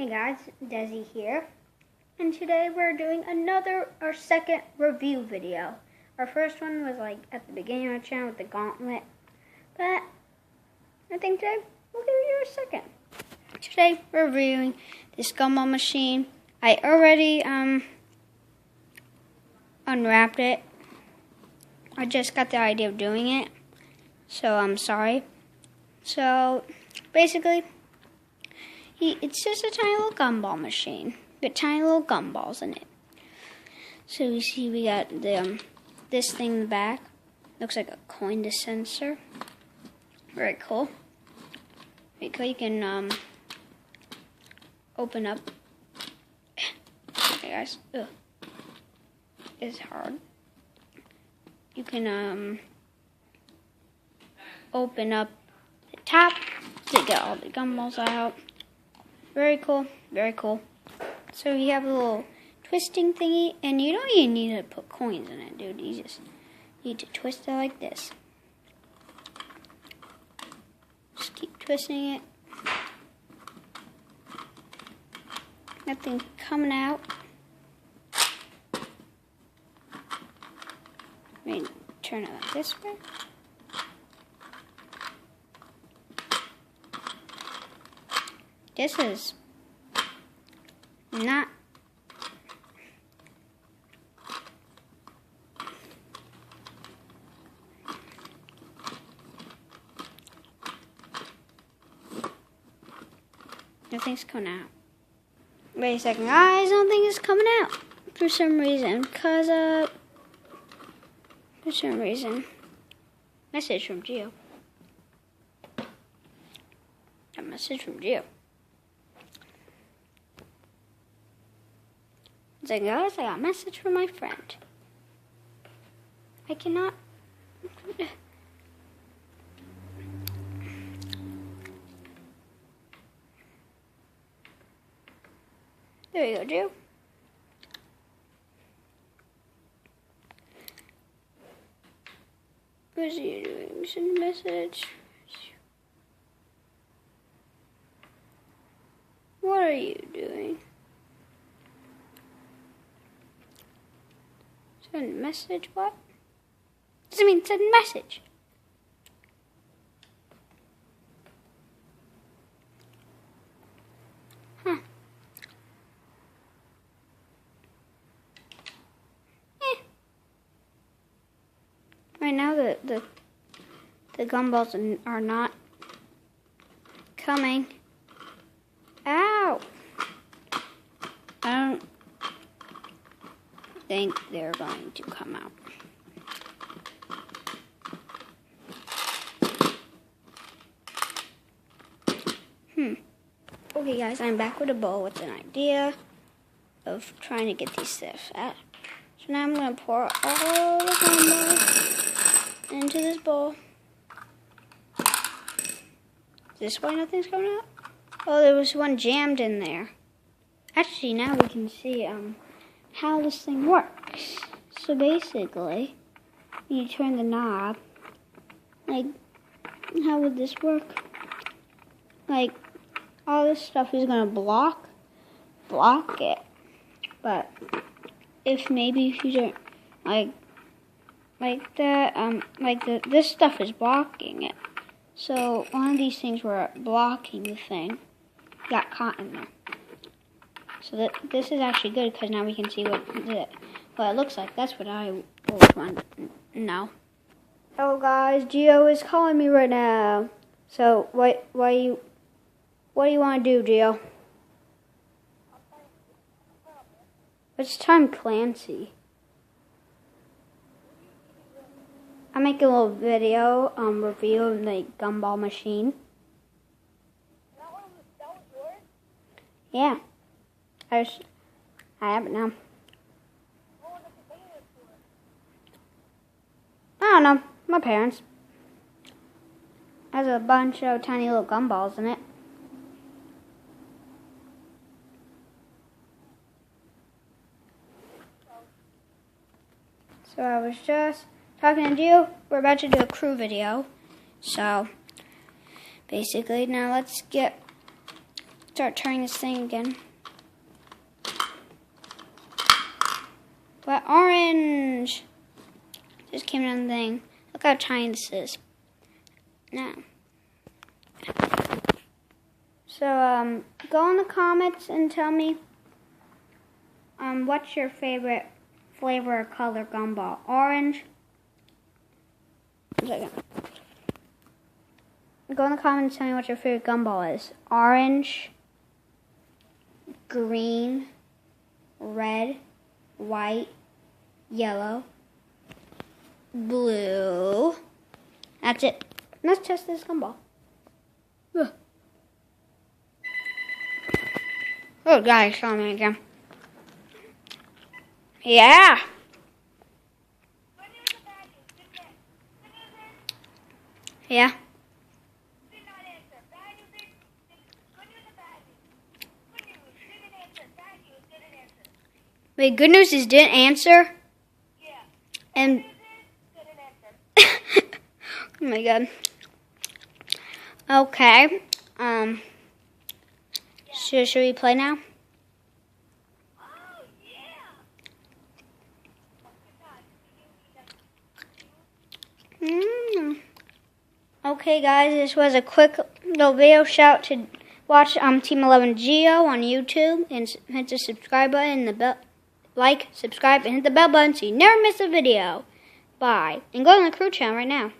Hey guys, Desi here, and today we're doing our second review video. Our first one was like at the beginning of the channel with the gauntlet, but I think today we'll give you a second. Today we're reviewing this gumball machine. I already unwrapped it. I just got the idea of doing it, so I'm sorry. So basically, it's just a tiny little gumball machine with tiny little gumballs in it. So you see we got this thing in the back. Looks like a coin dispenser. Very cool. Very cool. You can open up. Okay guys, it's hard. You can open up the top to get all the gumballs out. Very cool, very cool. So you have a little twisting thingy, and you don't even need to put coins in it, dude. You just need to twist it like this. Just keep twisting it. Nothing coming out. Let me turn it like this way. This is not nothing's coming out. Wait a second, guys, I don't think it's coming out for some reason. For some reason. Message from Gio. A message from Gio. It's like, guys, I got a message from my friend. I cannot. There you go, Gio. What is he doing? Send a message. What are you doing? Send a message? What? Does it mean send a message? Huh. Right now the gumballs are not coming. Ow! I don't think they're going to come out. Okay guys, I'm back with a bowl with an idea of trying to get these stuff out. So now I'm going to pour all the gumballs into this bowl. Is this why nothing's coming out? Oh, there was one jammed in there. Actually, now we can see how this thing works. So basically, you turn the knob. Like, how would this work? Like, all this stuff is gonna block it. But if you don't this stuff is blocking it. So one of these things were blocking the thing got caught in there. So this is actually good because now we can see what it looks like. That's what I want to know. Hello guys, Gio is calling me right now. So what do you want to do, Gio? It's time, Clancy. I'm making a little video review of the gumball machine. That was yours? Yeah. I have it now. What was the container for? I don't know. My parents. Has a bunch of tiny little gumballs in it. So I was just talking to you. We're about to do a crew video. So basically, now let's get Start turning this thing again. What orange? Just came down the thing. Look how tiny this is. Now. So, go in the comments and tell me what's your favorite flavor or color gumball? Orange. 1 second. Go in the comments and tell me what your favorite gumball is. Orange, green, red, white, yellow, blue. That's it. Let's test this gumball. Ugh. Oh, guys, saw me again. Yeah. Yeah. Wait, good news is didn't answer? Yeah. And Didn't answer. oh my god. Okay. Should we play now? Oh, yeah. Okay, guys, this was a quick little video. Shout to watch Team 11 Geo on YouTube and hit the subscribe button and the bell. Like, subscribe, and hit the bell button so you never miss a video. Bye. And go on the crew channel right now.